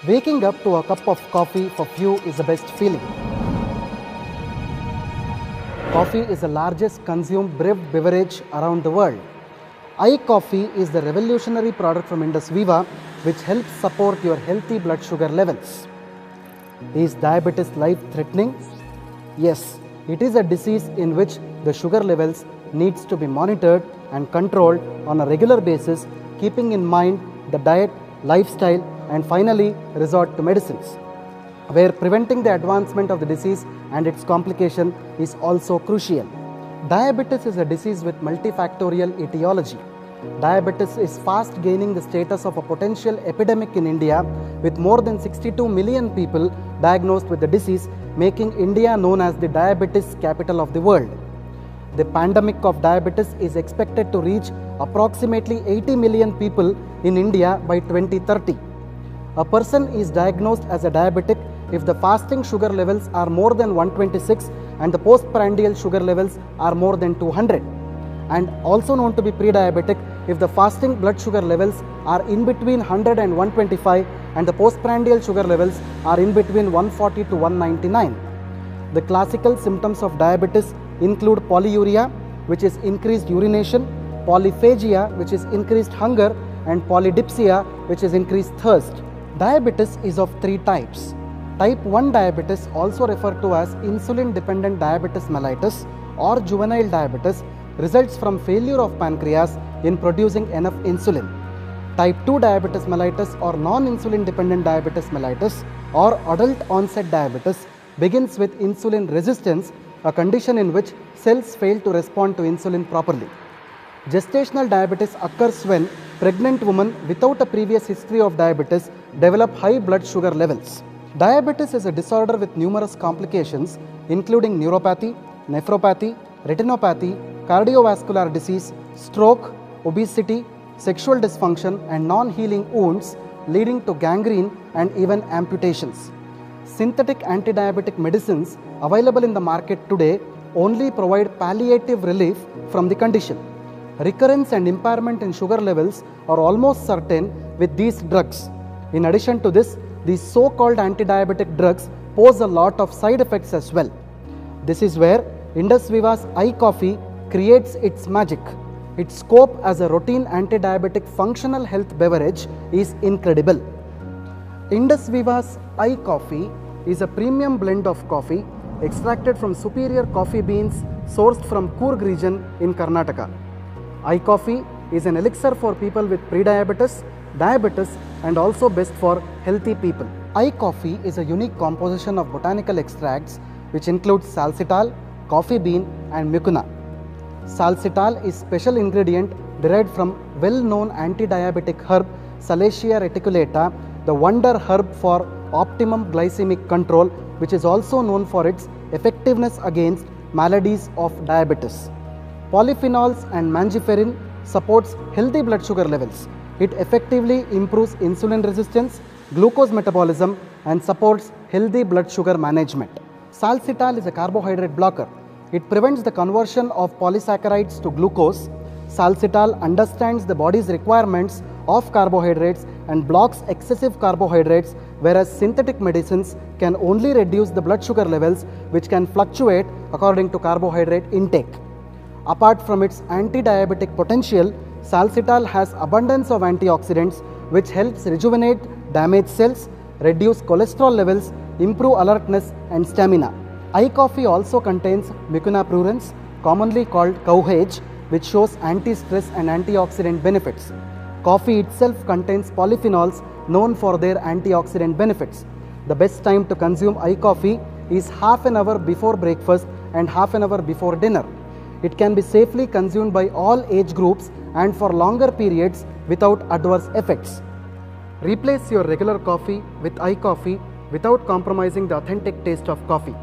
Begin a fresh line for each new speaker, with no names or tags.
Waking up to a cup of coffee for few is the best feeling. Coffee is the largest consumed brewed beverage around the world. iCoffee is the revolutionary product from Indus Viva which helps support your healthy blood sugar levels. Is diabetes life-threatening? Yes, it is a disease in which the sugar levels needs to be monitored and controlled on a regular basis, keeping in mind the diet, lifestyle, and finally resort to medicines, where preventing the advancement of the disease and its complication is also crucial. Diabetes is a disease with multifactorial etiology. Diabetes is fast gaining the status of a potential epidemic in India, with more than 62 million people diagnosed with the disease, making India known as the diabetes capital of the world. The pandemic of diabetes is expected to reach approximately 80 million people in India by 2030. A person is diagnosed as a diabetic if the fasting sugar levels are more than 126 and the postprandial sugar levels are more than 200, and also known to be pre-diabetic if the fasting blood sugar levels are in between 100 and 125 and the postprandial sugar levels are in between 140 to 199. The classical symptoms of diabetes include polyuria, which is increased urination, polyphagia, which is increased hunger, and polydipsia, which is increased thirst. Diabetes is of three types. Type 1 diabetes, also referred to as insulin-dependent diabetes mellitus or juvenile diabetes, results from failure of pancreas in producing enough insulin. Type 2 diabetes mellitus or non-insulin dependent diabetes mellitus or adult onset diabetes begins with insulin resistance, a condition in which cells fail to respond to insulin properly. Gestational diabetes occurs when pregnant women without a previous history of diabetes develop high blood sugar levels. Diabetes is a disorder with numerous complications including neuropathy, nephropathy, retinopathy, cardiovascular disease, stroke, obesity, sexual dysfunction, and non-healing wounds leading to gangrene and even amputations. Synthetic anti-diabetic medicines available in the market today only provide palliative relief from the condition. Recurrence and impairment in sugar levels are almost certain with these drugs. In addition to this, these so-called anti-diabetic drugs pose a lot of side effects as well. This is where Indus Viva's iCoffee creates its magic. Its scope as a routine anti-diabetic functional health beverage is incredible. Indus Viva's iCoffee is a premium blend of coffee extracted from superior coffee beans sourced from Coorg region in Karnataka. iCoffee is an elixir for people with prediabetes, diabetes, and also best for healthy people. iCoffee is a unique composition of botanical extracts which includes salsitol, coffee bean, and mucuna. Salsitol is special ingredient derived from well-known anti-diabetic herb Salacia reticulata, the wonder herb for optimum glycemic control, which is also known for its effectiveness against maladies of diabetes. Polyphenols and mangiferin supports healthy blood sugar levels. It effectively improves insulin resistance, glucose metabolism, and supports healthy blood sugar management. Salsitol is a carbohydrate blocker. It prevents the conversion of polysaccharides to glucose. Salsitol understands the body's requirements of carbohydrates and blocks excessive carbohydrates, whereas synthetic medicines can only reduce the blood sugar levels, which can fluctuate according to carbohydrate intake. Apart from its anti-diabetic potential, salsitol has abundance of antioxidants which helps rejuvenate damaged cells, reduce cholesterol levels, improve alertness and stamina. iCoffee also contains mucuna prurens, commonly called cowhage, which shows anti-stress and antioxidant benefits. Coffee itself contains polyphenols known for their antioxidant benefits. The best time to consume iCoffee is half an hour before breakfast and half an hour before dinner. It can be safely consumed by all age groups and for longer periods without adverse effects. Replace your regular coffee with iCoffee without compromising the authentic taste of coffee.